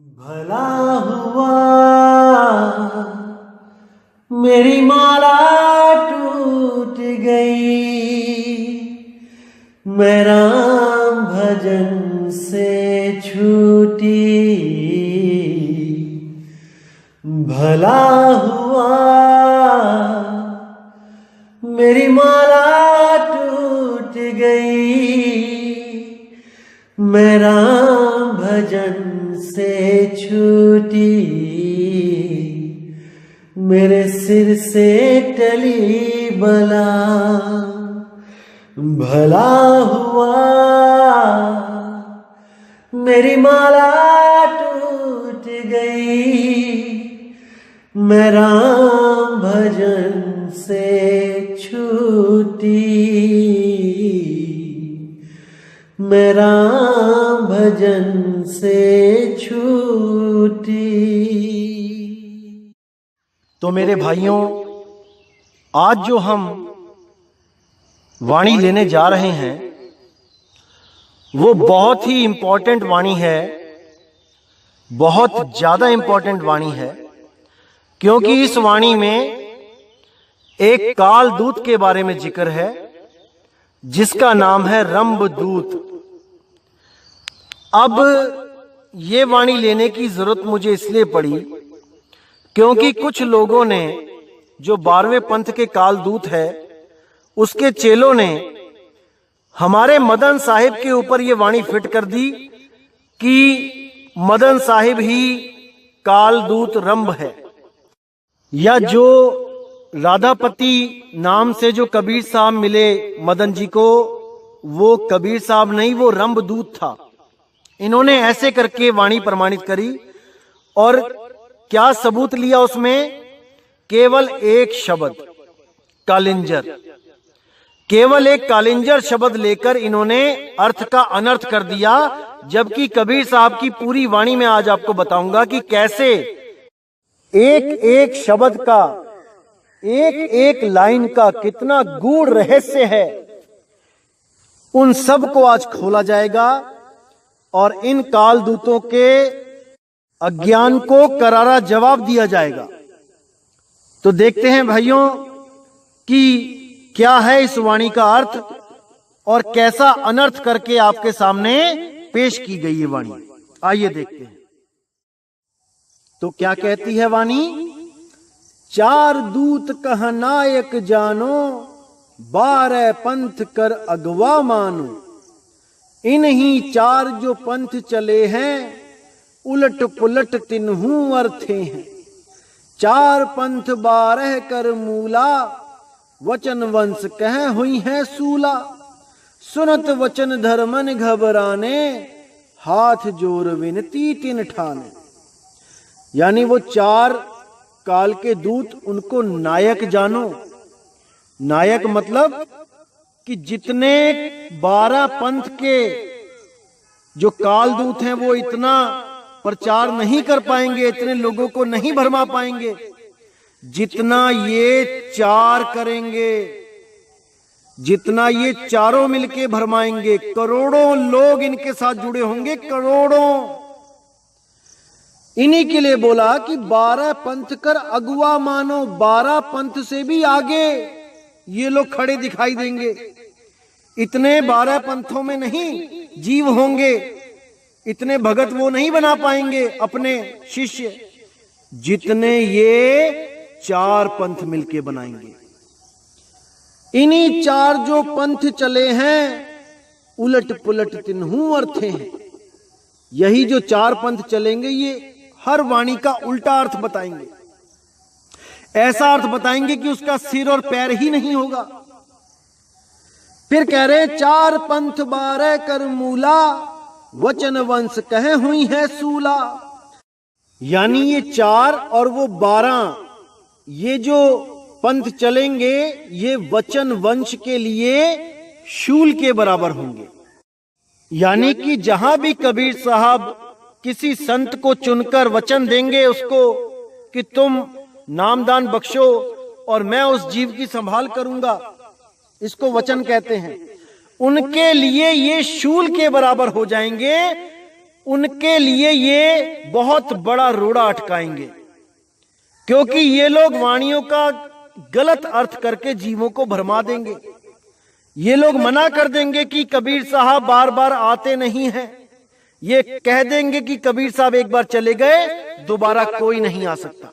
भला हुआ मेरी माला टूट गई, मैं राम भजन से छूटी। भला हुआ मेरी माला टूट गई, मैं राम भजन से छूटी। मेरे सिर से टली बला, भला हुआ मेरी माला टूट गई, मैं राम भजन से छूटी। मैं राम भजन से छूटी। तो मेरे भाइयों, आज जो हम वाणी लेने जा रहे हैं वो बहुत ही इंपॉर्टेंट वाणी है, बहुत ज्यादा इंपॉर्टेंट वाणी है, क्योंकि इस वाणी में एक काल दूत के बारे में जिक्र है जिसका नाम है रंभदूत। अब ये वाणी लेने की जरूरत मुझे इसलिए पड़ी क्योंकि कुछ लोगों ने, जो 12वें पंथ के काल दूत है, उसके चेलों ने हमारे मदन साहिब के ऊपर ये वाणी फिट कर दी कि मदन साहिब ही काल दूत रंभ है, या जो राधापति नाम से जो कबीर साहब मिले मदन जी को, वो कबीर साहब नहीं, वो रंभदूत था। इन्होंने ऐसे करके वाणी प्रमाणित करी और क्या सबूत लिया उसमें? केवल एक शब्द कालिंजर, केवल एक कालिंजर शब्द लेकर इन्होंने अर्थ का अनर्थ कर दिया। जबकि कबीर साहब की पूरी वाणी में आज आपको बताऊंगा कि कैसे एक एक शब्द का, एक एक लाइन का कितना गूढ़ रहस्य है, उन सब को आज खोला जाएगा और इन काल दूतों के अज्ञान को करारा जवाब दिया जाएगा। तो देखते हैं भाइयों कि क्या है इस वाणी का अर्थ और कैसा अनर्थ करके आपके सामने पेश की गई ये वाणी। आइए देखते हैं। तो क्या कहती है वाणी? चार दूत कह नायक जानो, 12 पंथ कर अगवा मानो। इन्हीं चार जो पंथ चले हैं, उलट पुलट तिन्हू अर्थे हैं। 4 पंथ 12 कर मूला, वचन वंश कह हुई है सूला। सुनत वचन धर्मन घबराने, हाथ जोर विनती तिन ठाने। यानी वो 4 काल के दूत, उनको नायक जानो। नायक मतलब कि जितने 12 पंथ के जो काल दूत हैं वो इतना प्रचार नहीं कर पाएंगे, इतने लोगों को नहीं भरमा पाएंगे जितना ये 4 करेंगे, जितना ये चारों मिलके भरमाएंगे। करोड़ों लोग इनके साथ जुड़े होंगे, करोड़ों। इन्हीं के लिए बोला कि 12 पंथ कर अगुआ मानो। 12 पंथ से भी आगे ये लोग खड़े दिखाई देंगे। इतने 12 पंथों में नहीं जीव होंगे, इतने भगत वो नहीं बना पाएंगे अपने शिष्य, जितने ये 4 पंथ मिलके बनाएंगे। इन्हीं 4 जो पंथ चले हैं, उलट पुलट तिन्हू अर्थे हैं। यही जो 4 पंथ चलेंगे, ये हर वाणी का उल्टा अर्थ बताएंगे। ऐसा अर्थ बताएंगे कि उसका सिर और पैर ही नहीं होगा। फिर कह रहे 4 पंथ 12 कर मूला, वचन वंश कहे हुई है सूला। यानी ये 4 और वो 12, ये जो पंथ चलेंगे, ये वचन वंश के लिए शूल के बराबर होंगे। यानी कि जहां भी कबीर साहब किसी संत को चुनकर वचन देंगे उसको कि तुम नामदान बख्शो और मैं उस जीव की संभाल करूंगा, इसको वचन कहते हैं। उनके लिए ये शूल के बराबर हो जाएंगे उनके लिए ये बहुत बड़ा रोड़ा अटकाएंगे, क्योंकि ये लोग वाणियों का गलत अर्थ करके जीवों को भरमा देंगे। ये लोग मना कर देंगे कि कबीर साहब बार बार आते नहीं हैं। ये कह देंगे कि कबीर साहब एक बार चले गए, दोबारा कोई नहीं आ सकता।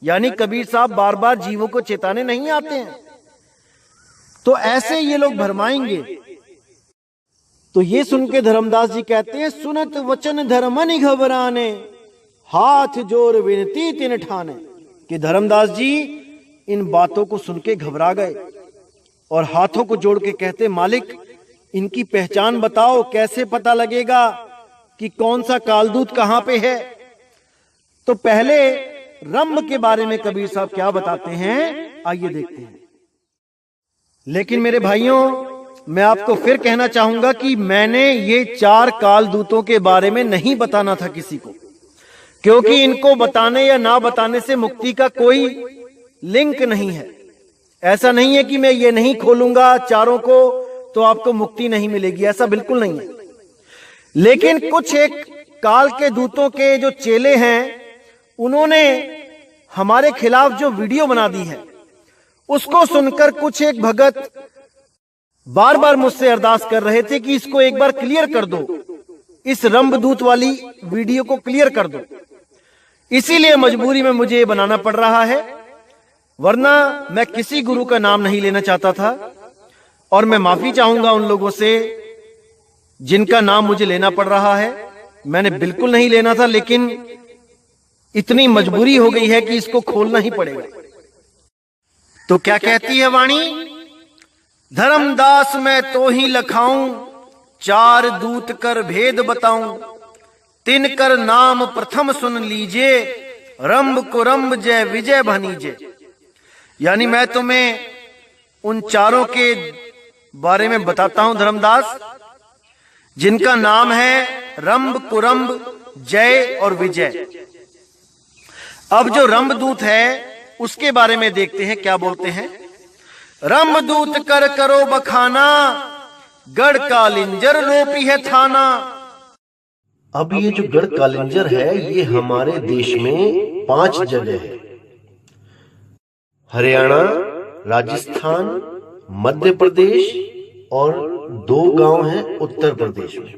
यानी कबीर साहब बार बार जीवों को चेताने नहीं आते हैं। तो ऐसे ये लोग भरमाएंगे। तो ये सुन के धर्मदास जी कहते हैं, सुनत वचन धर्मनि घबराने, हाथ जोर विनती तिन ठाने। कि धर्मदास जी इन बातों को सुन के घबरा गए और हाथों को जोड़ के कहते, मालिक इनकी पहचान बताओ, कैसे पता लगेगा कि कौन सा कालदूत कहां पे है। तो पहले रंभ के बारे में कबीर साहब क्या बताते हैं, आइए देखते हैं। लेकिन मेरे भाइयों, मैं आपको फिर कहना चाहूंगा कि मैंने ये 4 कालदूतों के बारे में नहीं बताना था किसी को, क्योंकि इनको बताने या ना बताने से मुक्ति का कोई लिंक नहीं है। ऐसा नहीं है कि मैं ये नहीं खोलूंगा चारों को तो आपको मुक्ति नहीं मिलेगी, ऐसा बिल्कुल नहीं है। लेकिन कुछ एक काल के दूतों के जो चेले हैं, उन्होंने हमारे खिलाफ जो वीडियो बना दी है, उसको सुनकर कुछ एक भगत बार बार मुझसे अरदास कर रहे थे कि इसको एक बार क्लियर कर दो, इस रंभदूत वाली वीडियो को क्लियर कर दो। इसीलिए मजबूरी में मुझे ये बनाना पड़ रहा है, वरना मैं किसी गुरु का नाम नहीं लेना चाहता था। और मैं माफी चाहूंगा उन लोगों से जिनका नाम मुझे लेना पड़ रहा है। मैंने बिल्कुल नहीं लेना था, लेकिन इतनी मजबूरी हो गई है कि इसको खोलना ही पड़ेगा। तो क्या कहती है वाणी, धर्मदास मैं तो ही लखाऊं, 4 दूत कर भेद बताऊं, तिन कर नाम प्रथम सुन लीजिए, रंभ को रंभ जय विजय भनीजे। यानी मैं तुम्हें उन चारों के बारे में बताता हूं धर्मदास, जिनका नाम है रंभ, कुरंभ, जय और विजय। अब जो रंभदूत है उसके बारे में देखते हैं क्या बोलते हैं। रंभदूत कर करो बखाना, गढ़ कालिंजर रोपी है थाना। अब ये जो गढ़ कालिंजर है, ये हमारे देश में 5 जगह है। हरियाणा, राजस्थान, मध्य प्रदेश और 2 गांव हैं उत्तर प्रदेश में।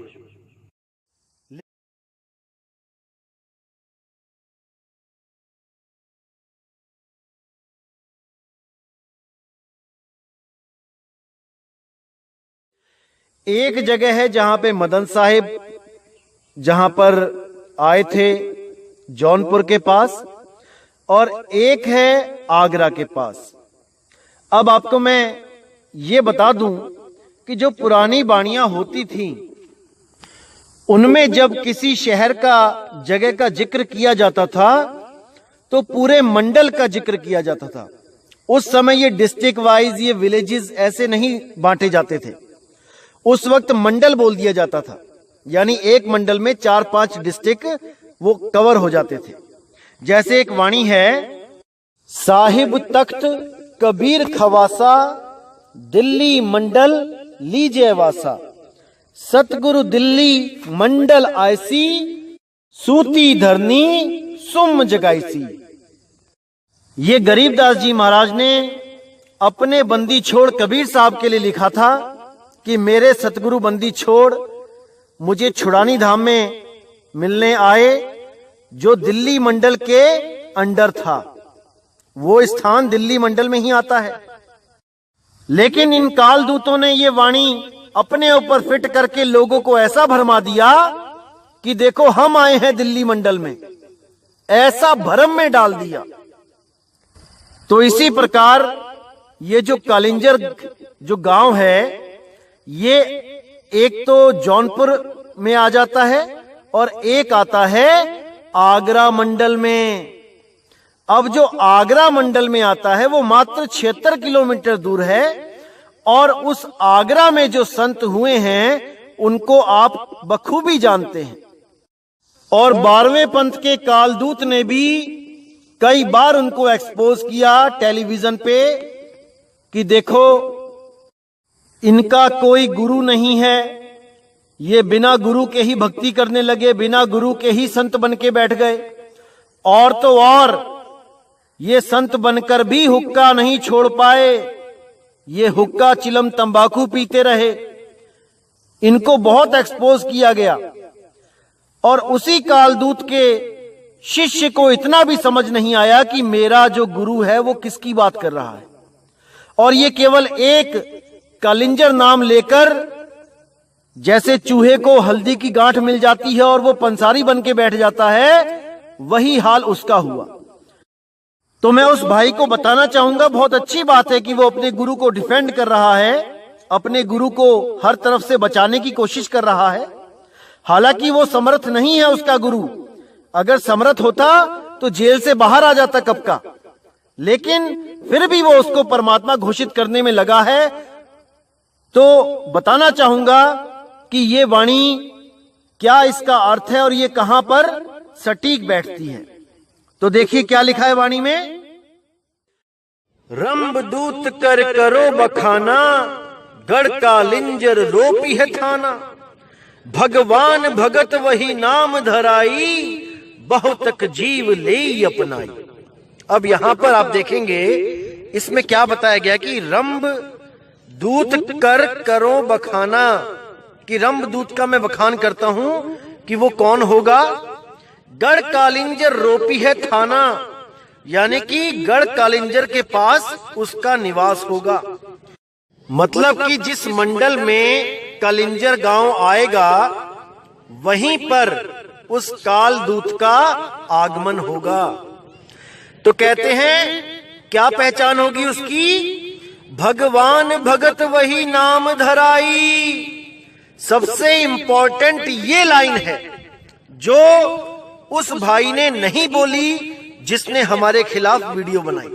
एक जगह है जहां पे मदन साहिब जहां पर आए थे जौनपुर के पास, और एक है आगरा के पास। अब आपको मैं ये बता दूं कि जो पुरानी बाणियां होती थीं, उनमें जब किसी शहर का, जगह का जिक्र किया जाता था तो पूरे मंडल का जिक्र किया जाता था। उस समय ये डिस्ट्रिक्ट वाइज, ये विलेजेस ऐसे नहीं बांटे जाते थे। उस वक्त मंडल बोल दिया जाता था, यानी एक मंडल में 4-5 डिस्ट्रिक्ट वो कवर हो जाते थे। जैसे एक वाणी है, साहिब तख्त कबीर खवासा, दिल्ली मंडल लीजिए वासा, सतगुरु दिल्ली मंडल आयसी, सूती धरनी सुम जगाईसी। ये गरीबदास जी महाराज ने अपने बंदी छोड़ कबीर साहब के लिए लिखा था कि मेरे सतगुरु बंदी छोड़ मुझे छुड़ानी धाम में मिलने आए, जो दिल्ली मंडल के अंडर था। वो स्थान दिल्ली मंडल में ही आता है। लेकिन इन कालदूतों ने ये वाणी अपने ऊपर फिट करके लोगों को ऐसा भरमा दिया कि देखो हम आए हैं दिल्ली मंडल में, ऐसा भरम में डाल दिया। तो इसी प्रकार ये जो कालिंजर जो गांव है, ये एक तो जौनपुर में आ जाता है और एक आता है आगरा मंडल में। अब जो आगरा मंडल में आता है वो मात्र 76 किलोमीटर दूर है, और उस आगरा में जो संत हुए हैं उनको आप बखूबी जानते हैं। और 12वें पंथ के कालदूत ने भी कई बार उनको एक्सपोज किया टेलीविजन पे कि देखो इनका कोई गुरु नहीं है, ये बिना गुरु के ही भक्ति करने लगे, बिना गुरु के ही संत बन के बैठ गए। और तो और ये संत बनकर भी हुक्का नहीं छोड़ पाए, ये हुक्का चिलम तंबाकू पीते रहे। इनको बहुत एक्सपोज किया गया और उसी कालदूत के शिष्य को इतना भी समझ नहीं आया कि मेरा जो गुरु है वो किसकी बात कर रहा है। और ये केवल एक कालिंजर नाम लेकर, जैसे चूहे को हल्दी की गांठ मिल जाती है और वो पंसारी बन के बैठ जाता है, वही हाल उसका हुआ। तो मैं उस भाई को बताना चाहूंगा, बहुत अच्छी बात है कि वो अपने गुरु को डिफेंड कर रहा है, अपने गुरु को हर तरफ से बचाने की कोशिश कर रहा है। हालांकि वो समर्थ नहीं है उसका गुरु, अगर समर्थ होता तो जेल से बाहर आ जाता कब का, लेकिन फिर भी वो उसको परमात्मा घोषित करने में लगा है। तो बताना चाहूंगा कि ये वाणी क्या इसका अर्थ है और ये कहां पर सटीक बैठती है। तो देखिए क्या लिखा है वाणी में। रंब दूत कर करो बखाना, गढ़ कालिंजर रोपी है थाना। भगवान भगत वही नाम धराई, बहुतक जीव ले अपनाई। अब यहां पर आप देखेंगे इसमें क्या बताया गया कि रंब दूत कर करो बखाना, कि रंब दूत का मैं बखान करता हूं कि वो कौन होगा। गढ़ कालिंजर रोपी है थाना, यानी कि गढ़ कालिंजर के पास उसका निवास होगा। मतलब कि जिस मंडल में कालिंजर गांव आएगा वहीं पर उस काल दूत का आगमन होगा। तो कहते हैं क्या पहचान होगी उसकी। भगवान भगत वही नाम धराई। सबसे इंपॉर्टेंट ये लाइन है जो उस भाई ने नहीं बोली जिसने हमारे खिलाफ वीडियो बनाई।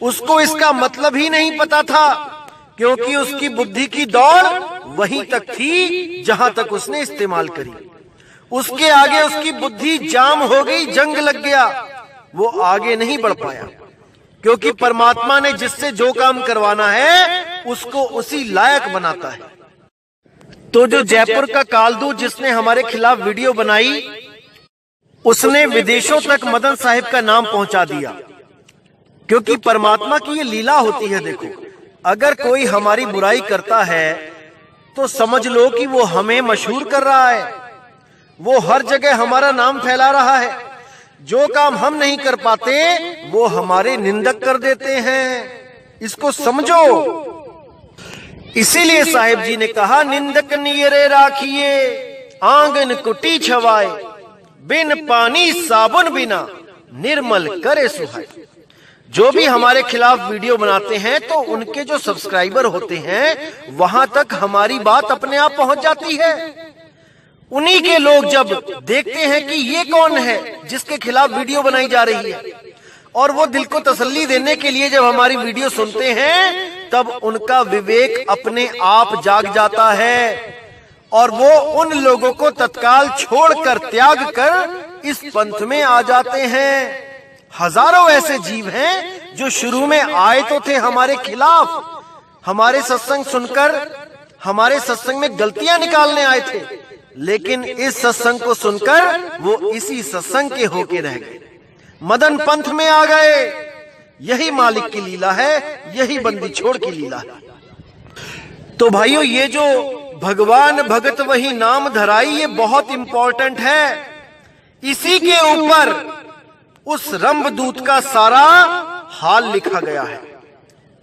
उसको इसका मतलब ही नहीं पता था, क्योंकि उसकी बुद्धि की दौड़ वहीं तक थी जहां तक उसने इस्तेमाल करी। उसके आगे उसकी बुद्धि जाम हो गई, जंग लग गया, वो आगे नहीं बढ़ पाया। क्योंकि परमात्मा ने जिससे जो काम करवाना है उसको उसी लायक बनाता है। तो जो जयपुर का कालदूत जिसने हमारे खिलाफ वीडियो बनाई, उसने विदेशों तक मदन साहिब का नाम पहुंचा दिया। क्योंकि परमात्मा की ये लीला होती है। देखो, अगर कोई हमारी बुराई करता है तो समझ लो कि वो हमें मशहूर कर रहा है, वो हर जगह हमारा नाम फैला रहा है। जो काम हम नहीं कर पाते वो हमारे निंदक कर देते हैं। इसको समझो। इसीलिए साहिब जी ने कहा, निंदक नियरे राखिए, आंगन कुटी छवाए, बिन पानी साबुन बिना निर्मल करे सुहाए। जो भी हमारे खिलाफ वीडियो बनाते हैं तो उनके जो सब्सक्राइबर होते हैं वहां तक हमारी बात अपने आप पहुंच जाती है। उन्हीं के लोग जब देखते हैं कि ये कौन है जिसके खिलाफ वीडियो बनाई जा रही है, और वो दिल को तसल्ली देने के लिए जब हमारी वीडियो सुनते हैं, तब उनका विवेक अपने आप जाग जाता है और वो उन लोगों को तत्काल छोड़कर, त्याग कर इस पंथ में आ जाते हैं। हजारों ऐसे जीव हैं जो शुरू में आए तो थे हमारे खिलाफ, हमारे सत्संग सुनकर हमारे सत्संग में गलतियां निकालने आए थे, लेकिन इस सत्संग को सुनकर वो इसी सत्संग के होके रह गए, मदन पंथ में आ गए। यही मालिक की लीला है, यही बंदी छोड़ की लीला है। तो भाइयों, ये जो भगवान भगत वही नाम धराई, ये बहुत इंपॉर्टेंट है। इसी के ऊपर उस रंभदूत का सारा हाल लिखा गया है,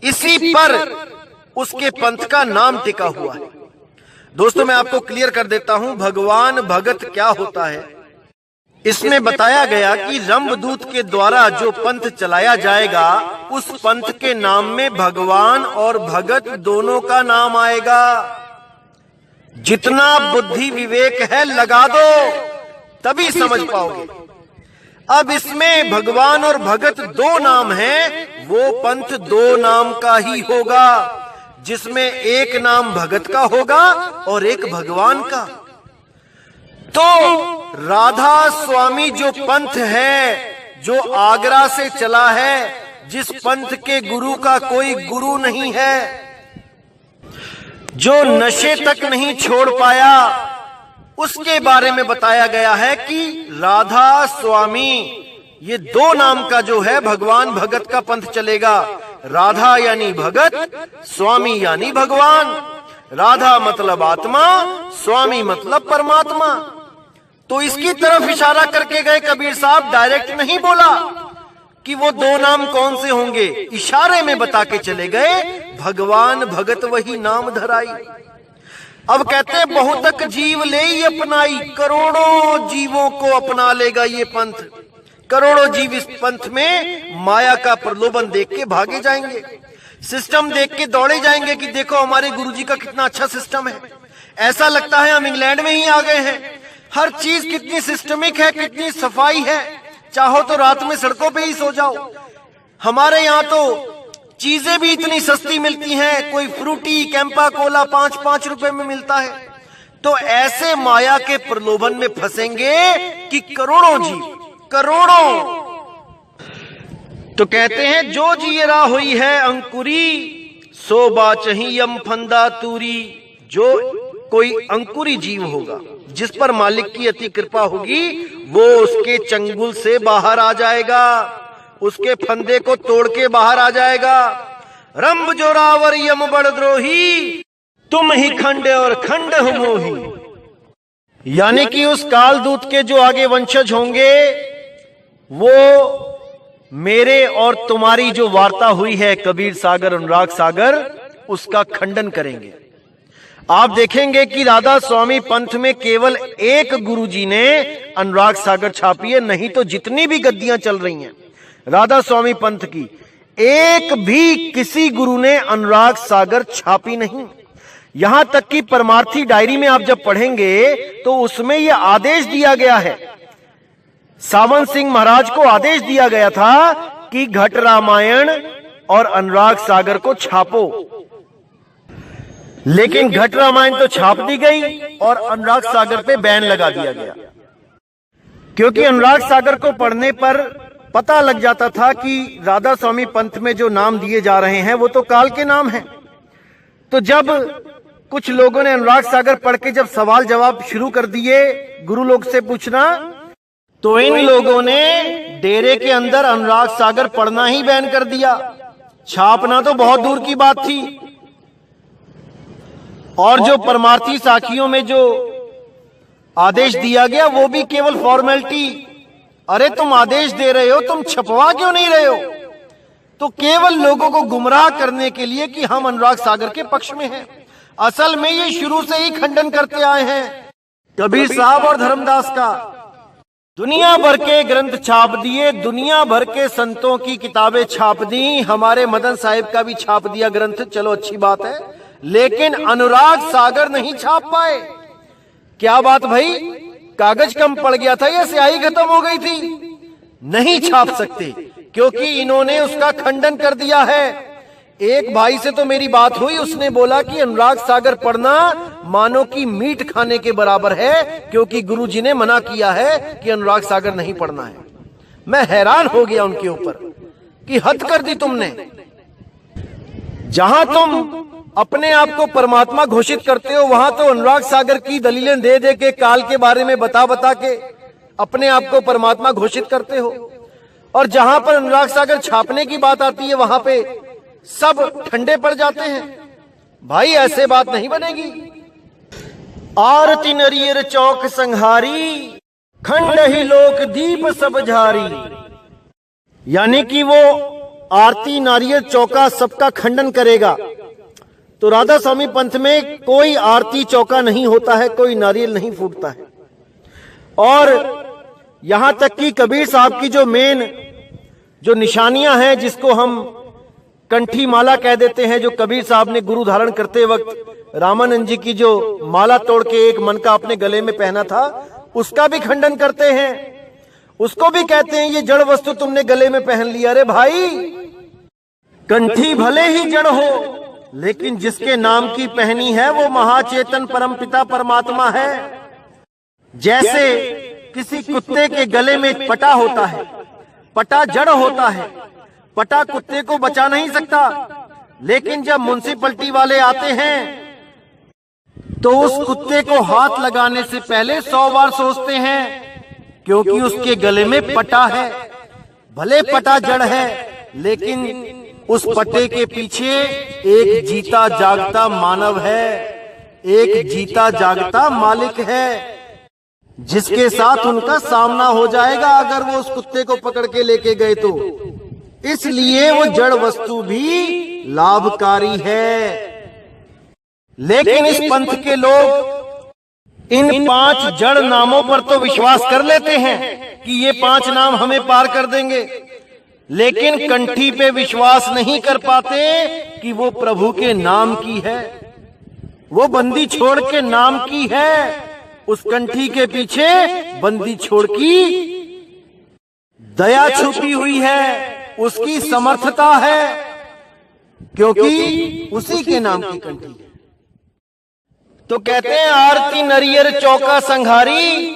इसी पर उसके पंथ का नाम टिका हुआ है। दोस्तों, मैं आपको क्लियर कर देता हूं भगवान भगत क्या होता है। इसमें बताया गया कि रंभदूत के द्वारा जो पंथ चलाया जाएगा, उस पंथ के नाम में भगवान और भगत दोनों का नाम आएगा। जितना बुद्धि विवेक है लगा दो, तभी समझ पाओगे। अब इसमें भगवान और भगत दो नाम हैं, वो पंथ दो नाम का ही होगा, जिसमें एक नाम भगत का होगा और एक भगवान का। तो राधा स्वामी जो पंथ है, जो आगरा से चला है, जिस पंथ के गुरु का कोई गुरु नहीं है, जो नशे तक नहीं छोड़ पाया, उसके बारे में बताया गया है कि राधा स्वामी, ये दो नाम का जो है भगवान भगत का पंथ चलेगा। राधा यानी भगत, स्वामी यानी भगवान। राधा मतलब आत्मा, स्वामी मतलब परमात्मा। तो इसकी तरफ इशारा करके गए कबीर साहब, डायरेक्ट नहीं बोला कि वो दो नाम कौन से होंगे, इशारे में बता के चले गए, भगवान भगत वही नाम धराई। अब कहते हैं बहुतक जीव ले ही अपनाई, करोड़ों जीवों को अपना लेगा ये पंथ। करोड़ों जीव इस पंथ में माया का प्रलोभन देख के भागे जाएंगे, सिस्टम देख के दौड़े जाएंगे कि देखो हमारे गुरुजी का कितना अच्छा सिस्टम है। ऐसा लगता है हम इंग्लैंड में ही आ गए हैं। हर चीज कितनी सिस्टमिक है, कितनी सफाई है, चाहो तो रात में सड़कों पे ही सो जाओ। हमारे यहाँ तो चीजें भी इतनी सस्ती मिलती हैं, कोई फ्रूटी कैंपा कोला 5-5 रुपए में मिलता है। तो ऐसे माया के प्रलोभन में फंसेंगे कि करोड़ों जीव, करोड़ों। तो कहते हैं जो जियरा हुई है अंकुरी, सो बाचही यम फंदा तूरी। जो कोई अंकुरी जीव होगा, जिस पर मालिक की अति कृपा होगी, वो उसके चंगुल से बाहर आ जाएगा, उसके फंदे को तोड़ के बाहर आ जाएगा। रंभ जोरावर यम बड़द्रोही, तुम ही खंड और खंड हो मोही। यानी कि उस काल दूत के जो आगे वंशज होंगे, वो मेरे और तुम्हारी जो वार्ता हुई है कबीर सागर अनुराग सागर, उसका खंडन करेंगे। आप देखेंगे कि राधा स्वामी पंथ में केवल एक गुरुजी ने अनुराग सागर छापी है, नहीं तो जितनी भी गद्दियां चल रही हैं राधा स्वामी पंथ की, एक भी किसी गुरु ने अनुराग सागर छापी नहीं। यहां तक कि परमार्थी डायरी में आप जब पढ़ेंगे तो उसमें यह आदेश दिया गया है, सावन सिंह महाराज को आदेश दिया गया था कि घट रामायण और अनुराग सागर को छापो। लेकिन घट रामायण तो छाप दी गई और अनुराग सागर पे बैन लगा दिया गया, क्योंकि अनुराग सागर को पढ़ने पर पता लग जाता था कि राधा स्वामी पंथ में जो नाम दिए जा रहे हैं वो तो काल के नाम हैं। तो जब कुछ लोगों ने अनुराग सागर पढ़ के जब सवाल जवाब शुरू कर दिए गुरु लोग से पूछना, तो इन लोगों ने डेरे के अंदर अनुराग सागर पढ़ना ही बैन कर दिया। छापना तो बहुत दूर की बात थी। और जो परमार्थी साखियों में जो आदेश दिया गया वो भी केवल फॉर्मेलिटी। अरे तुम आदेश दे रहे हो, तुम छपवा क्यों नहीं रहे हो? तो केवल लोगों को गुमराह करने के लिए कि हम अनुराग सागर के पक्ष में हैं। असल में ये शुरू से ही खंडन करते आए हैं कबीर साहब और धर्मदास का। दुनिया भर के ग्रंथ छाप दिए, दुनिया भर के संतों की किताबें छाप दी, हमारे मदन साहिब का भी छाप दिया ग्रंथ, चलो अच्छी बात है, लेकिन अनुराग सागर नहीं छाप पाए। क्या बात भाई, कागज कम पड़ गया था या स्याही खत्म हो गई थी? नहीं छाप सकते क्योंकि इन्होंने उसका खंडन कर दिया है। एक भाई से तो मेरी बात हुई, उसने बोला कि अनुराग सागर पढ़ना मानो कि मीट खाने के बराबर है, क्योंकि गुरुजी ने मना किया है कि अनुराग सागर नहीं पढ़ना है। मैं हैरान हो गया उनके ऊपर कि हद कर दी तुमने। जहां तुम अपने आप को परमात्मा घोषित करते हो, वहां तो अनुराग सागर की दलीलें दे दे के, काल के बारे में बता बता के अपने आप को परमात्मा घोषित करते हो, और जहां पर अनुराग सागर छापने की बात आती है वहां पे सब ठंडे पड़ जाते हैं। भाई ऐसे बात नहीं बनेगी। आरती नरियर चौक संहारी, खंड ही लोक दीप सब झारी। यानी कि वो आरती नारियल चौका सबका खंडन करेगा। तो राधा स्वामी पंथ में कोई आरती चौका नहीं होता है, कोई नारियल नहीं फूटता है। और यहां तक कि कबीर साहब की जो मेन जो निशानियां हैं, जिसको हम कंठी माला कह देते हैं, जो कबीर साहब ने गुरु धारण करते वक्त रामानंद जी की जो माला तोड़ के एक मन का अपने गले में पहना था, उसका भी खंडन करते हैं। उसको भी कहते हैं ये जड़ वस्तु तुमने गले में पहन लिया। अरे भाई, कंठी भले ही जड़ हो, लेकिन जिसके नाम की पहनी है वो महाचेतन परमपिता परमात्मा है। जैसे किसी कुत्ते के गले में पटा होता है, पटा जड़ होता है, पटा कुत्ते को बचा नहीं सकता, लेकिन जब म्युनिसिपैलिटी वाले आते हैं तो उस कुत्ते को हाथ लगाने से पहले 100 बार सोचते हैं, क्योंकि उसके गले में पटा है। भले पटा जड़ है, लेकिन उस पटे के पीछे एक जीता जागता मानव है, एक जीता जागता मालिक है, जिसके साथ उनका सामना हो जाएगा अगर वो उस कुत्ते को पकड़ के लेके गए तो। इसलिए वो जड़ वस्तु भी लाभकारी है। लेकिन इस पंथ के लोग इन 5 जड़ नामों पर तो विश्वास कर लेते हैं कि ये 5 नाम हमें पार कर देंगे, लेकिन कंठी पे विश्वास नहीं कर पाते कि वो प्रभु के नाम की है, वो बंदी छोड़ के नाम की है। उस कंठी के पीछे बंदी छोड़ की दया छुपी हुई है, उसकी समर्थता है, क्योंकि उसी के नाम की कंठी है। तो कहते हैं आरती नरियर चौका संघारी,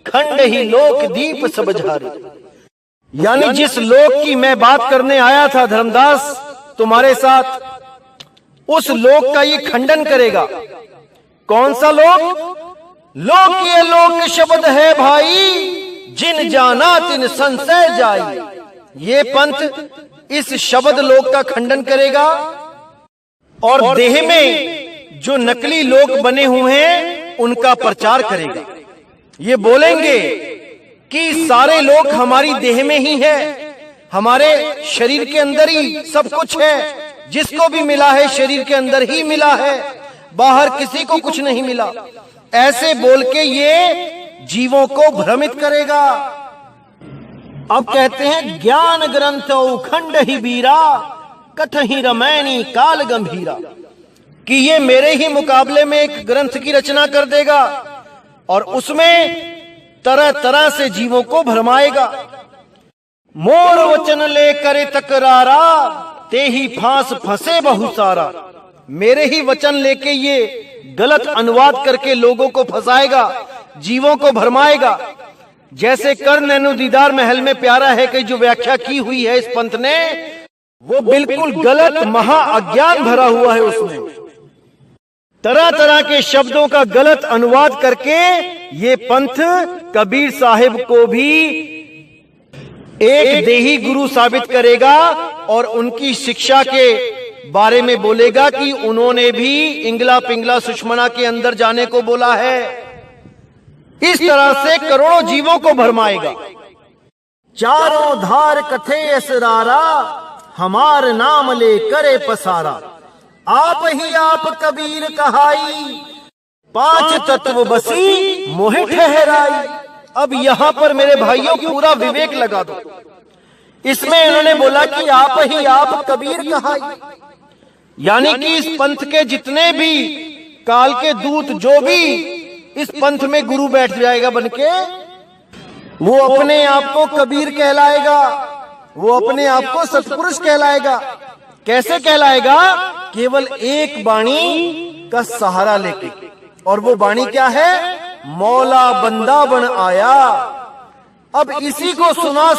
खंड ही लोक दीप सब झारी। यानी जिस लोक की मैं बात करने आया था धर्मदास तुम्हारे साथ, उस लोक का ये खंडन करेगा। कौन सा लोक? लोक ये लोक शब्द है भाई, जिन जाना तिन संशय जाई। ये पंथ इस शब्द लोक का खंडन करेगा और देह में जो नकली लोक बने हुए हैं उनका प्रचार करेगा। ये बोलेंगे कि सारे लोक हमारी देह में ही है, हमारे शरीर के अंदर ही सब कुछ है, जिसको भी मिला है शरीर के अंदर ही मिला है, बाहर किसी को कुछ नहीं मिला। ऐसे बोल के ये जीवों को भ्रमित करेगा। अब कहते हैं ज्ञान ग्रंथ खंड ही बीरा, कठ ही रमैनी काल गंभीरा, कि ये मेरे ही मुकाबले में एक ग्रंथ की रचना कर देगा और उसमें तरह तरह से जीवों को भरमाएगा। मोर वचन ले करे तकरारा, ते ही फांस फंसे बहु सारा। मेरे ही वचन लेके ये गलत अनुवाद करके लोगों को फंसाएगा, जीवों को भरमाएगा। जैसे कर नैनो दीदार महल में प्यारा है कि जो व्याख्या की हुई है इस पंथ ने, वो बिल्कुल गलत महा अज्ञान भरा हुआ है। उसमें तरह तरह के शब्दों का गलत अनुवाद करके ये पंथ कबीर साहिब को भी एक देही गुरु साबित करेगा और उनकी शिक्षा के बारे में बोलेगा कि उन्होंने भी इंगला पिंगला सुषमना के अंदर जाने को बोला है। इस तरह से करोड़ों जीवों को भरमाएगा। चारों धार कथे असरारा, हमार नाम ले करे पसारा। आप ही आप कबीर कहाई, 5 तत्व बसी मोहि ठहराई। अब यहां पर मेरे भाइयों पूरा विवेक लगा दो। इसमें इन्होंने बोला कि आप ही आप कबीर कहाई, यानी कि इस पंथ के जितने भी काल के दूत, जो भी इस पंथ में गुरु बैठ जाएगा बनके, वो अपने आप को कबीर कहलाएगा, वो अपने आप को सतपुरुष कहलाएगा। कैसे कहलाएगा? केवल एक वाणी का सहारा लेके। और वो वाणी क्या है? मौला बंदा बन आया। अब इसी को सुना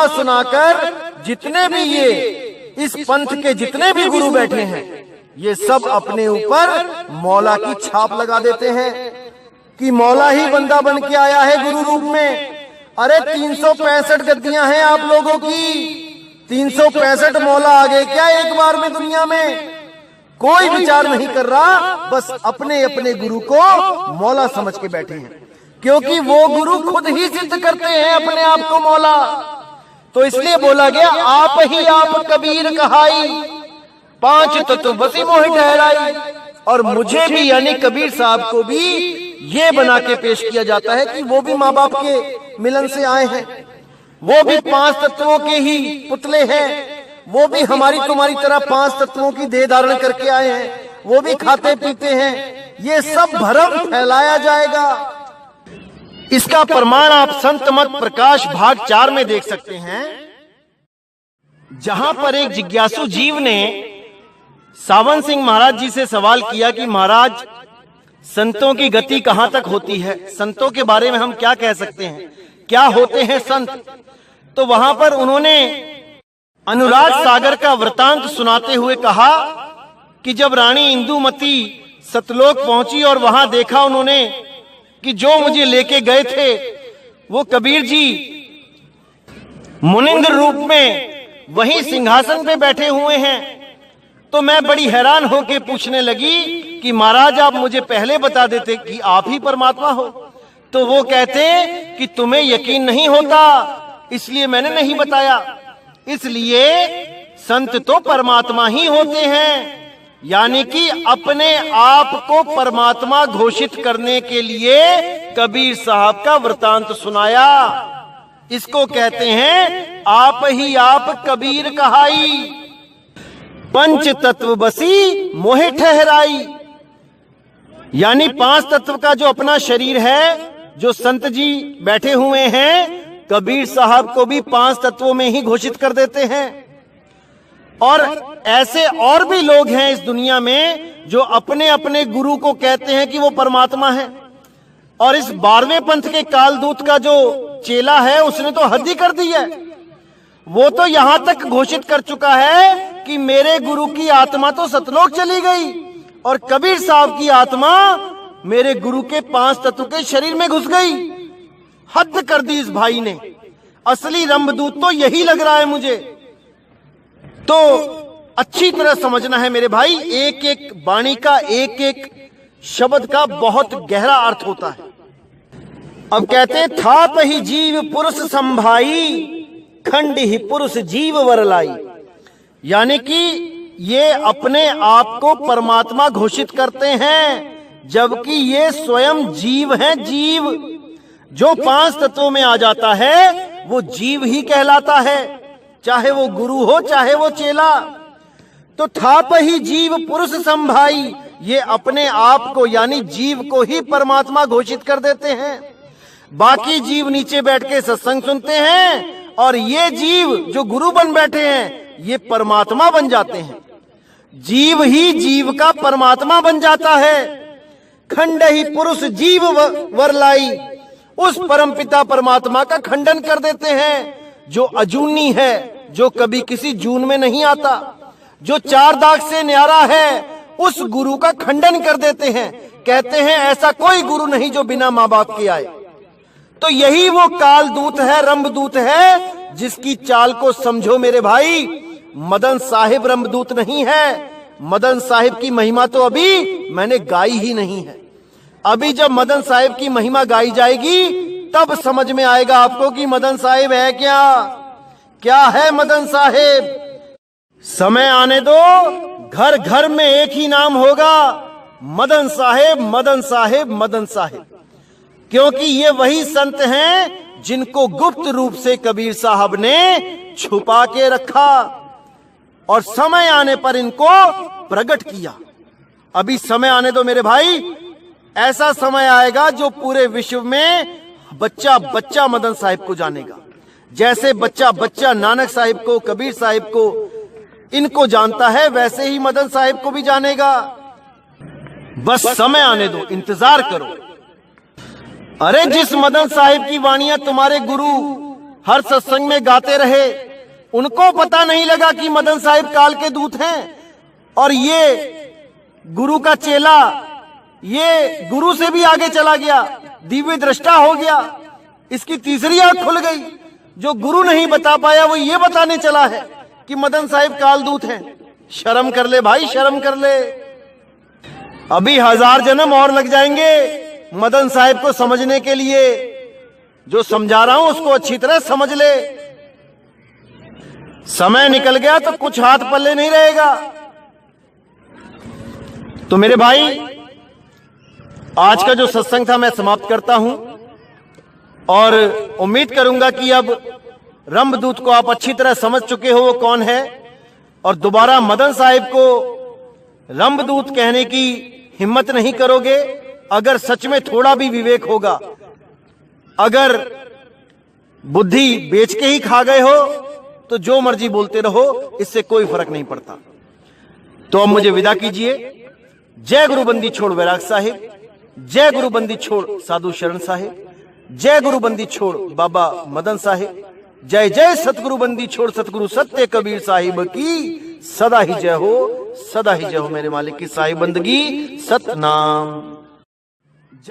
सुना कर जितने भी ये इस पंथ के जितने भी गुरु बैठे हैं, ये सब अपने ऊपर मौला की छाप लगा देते हैं कि मौला ही बंदा बन के आया है गुरु रूप में। अरे 365 गद्दियां हैं आप लोगों की, 365 मौला आ गए क्या एक बार में दुनिया में? कोई विचार नहीं कर रहा, बस अपने अपने गुरु को मौला समझ के बैठे हैं, क्योंकि वो गुरु खुद ही सिद्ध करते हैं अपने आप को मौला। तो इसलिए बोला गया आप ही आप कबीर कहाई, 5 तत्व बसी मोहि ठहराई। और मुझे भी यानी कबीर साहब को भी ये बना के पेश किया जाता है कि वो भी माँ बाप के मिलन से आए हैं, वो भी 5 तत्वों के ही पुतले हैं, वो भी हमारी तुम्हारी तरह 5 तत्वों की देह धारण करके आए हैं, वो भी खाते पीते हैं। ये सब भ्रम फैलाया जाएगा। इसका प्रमाण आप संत मत प्रकाश भाग 4 में देख सकते हैं, जहां पर एक जिज्ञासु जीव ने सावन सिंह महाराज जी से सवाल किया कि महाराज, संतों की गति कहां तक होती है? संतों के बारे में हम क्या कह सकते हैं? क्या होते हैं संत? तो वहां पर उन्होंने अनुराग सागर का वृतांत सुनाते हुए कहा कि जब रानी इंदुमती सतलोक पहुंची और वहां देखा उन्होंने कि जो मुझे लेके गए थे वो कबीर जी मुनिंद्र रूप में वहीं सिंहासन पे बैठे हुए हैं। तो मैं बड़ी हैरान होकर पूछने लगी कि महाराज आप मुझे पहले बता देते कि आप ही परमात्मा हो। तो वो कहते कि तुम्हें यकीन नहीं होता इसलिए मैंने नहीं बताया। इसलिए संत तो परमात्मा ही होते हैं, यानी कि अपने आप को परमात्मा घोषित करने के लिए कबीर साहब का वृतांत सुनाया। इसको कहते हैं आप ही आप कबीर कहाई, पंच तत्व बसी मोहे ठहराई। यानी 5 तत्व का जो अपना शरीर है, जो संत जी बैठे हुए हैं, कबीर साहब को भी 5 तत्वों में ही घोषित कर देते हैं। और ऐसे और भी लोग हैं इस दुनिया में जो अपने अपने गुरु को कहते हैं कि वो परमात्मा है। और इस 12वें पंथ के कालदूत का जो चेला है उसने तो हद ही कर दी है। वो तो यहां तक घोषित कर चुका है कि मेरे गुरु की आत्मा तो सतलोक चली गई और कबीर साहब की आत्मा मेरे गुरु के 5 तत्व के शरीर में घुस गई। हद कर दी इस भाई ने। असली रंभदूत तो यही लग रहा है मुझे। तो अच्छी तरह समझना है मेरे भाई, एक एक वाणी का एक एक शब्द का बहुत गहरा अर्थ होता है। अब कहते हैं थाप ही जीव पुरुष संभाई, खंड ही पुरुष जीव वरलाई। यानी कि ये अपने आप को परमात्मा घोषित करते हैं जबकि ये स्वयं जीव हैं। जीव जो 5 तत्वों में आ जाता है वो जीव ही कहलाता है, चाहे वो गुरु हो चाहे वो चेला। तो थाप ही जीव पुरुष संभाई, ये अपने आप को यानी जीव को ही परमात्मा घोषित कर देते हैं। बाकी जीव नीचे बैठ के सत्संग सुनते हैं और ये जीव जो गुरु बन बैठे हैं ये परमात्मा बन जाते हैं। जीव ही जीव का परमात्मा बन जाता है। खंड ही पुरुष जीव वरलाई, उस परमपिता परमात्मा का खंडन कर देते हैं जो अजूनी है, जो कभी किसी जून में नहीं आता, जो 4 दाग से न्यारा है, उस गुरु का खंडन कर देते हैं। कहते हैं ऐसा कोई गुरु नहीं जो बिना माँ बाप के आए। तो यही वो कालदूत है, रंभदूत है, जिसकी चाल को समझो मेरे भाई। मदन साहिब रंभदूत नहीं है। मदन साहिब की महिमा तो अभी मैंने गाई ही नहीं है। अभी जब मदन साहिब की महिमा गाई जाएगी तब समझ में आएगा आपको कि मदन साहिब है क्या, क्या है मदन साहिब। समय आने दो, घर घर में एक ही नाम होगा, मदन साहिब मदन साहिब मदन साहिब। क्योंकि ये वही संत हैं जिनको गुप्त रूप से कबीर साहब ने छुपा के रखा और समय आने पर इनको प्रकट किया। अभी समय आने दो मेरे भाई, ऐसा समय आएगा जो पूरे विश्व में बच्चा बच्चा मदन साहिब को जानेगा। जैसे बच्चा बच्चा नानक साहिब को, कबीर साहिब को, इनको जानता है, वैसे ही मदन साहिब को भी जानेगा। बस समय आने दो, इंतजार करो। अरे जिस मदन साहिब की वाणियां तुम्हारे गुरु हर सत्संग में गाते रहे, उनको पता नहीं लगा कि मदन साहिब काल के दूत हैं। और ये गुरु का चेला, ये गुरु से भी आगे चला गया, दिव्य दृष्टा हो गया, इसकी तीसरी आंख खुल गई। जो गुरु नहीं बता पाया वो ये बताने चला है कि मदन साहिब कालदूत हैं। शर्म कर ले भाई, शर्म कर ले। अभी 1000 जन्म और लग जाएंगे मदन साहिब को समझने के लिए। जो समझा रहा हूं उसको अच्छी तरह समझ ले। समय निकल गया तो कुछ हाथ पल्ले नहीं रहेगा। तो मेरे भाई, आज का जो सत्संग था मैं समाप्त करता हूं और उम्मीद करूंगा कि अब रंभदूत को आप अच्छी तरह समझ चुके हो वो कौन है, और दोबारा मदन साहिब को रंभदूत कहने की हिम्मत नहीं करोगे अगर सच में थोड़ा भी विवेक होगा। अगर बुद्धि बेच के ही खा गए हो तो जो मर्जी बोलते रहो, इससे कोई फर्क नहीं पड़ता। तो अब मुझे विदा कीजिए। जय गुरुबंदी छोड़ वैराग साहिब, जय गुरुबंदी छोड़ साधु शरण साहिब, जय गुरुबंदी छोड़ बाबा मदन साहिब, जय जय सतगुरुबंदी छोड़ सतगुरु सत्य कबीर साहिब की सदा ही जय हो। सदा ही जय हो मेरे मालिक की साई बंदगी सतनाम।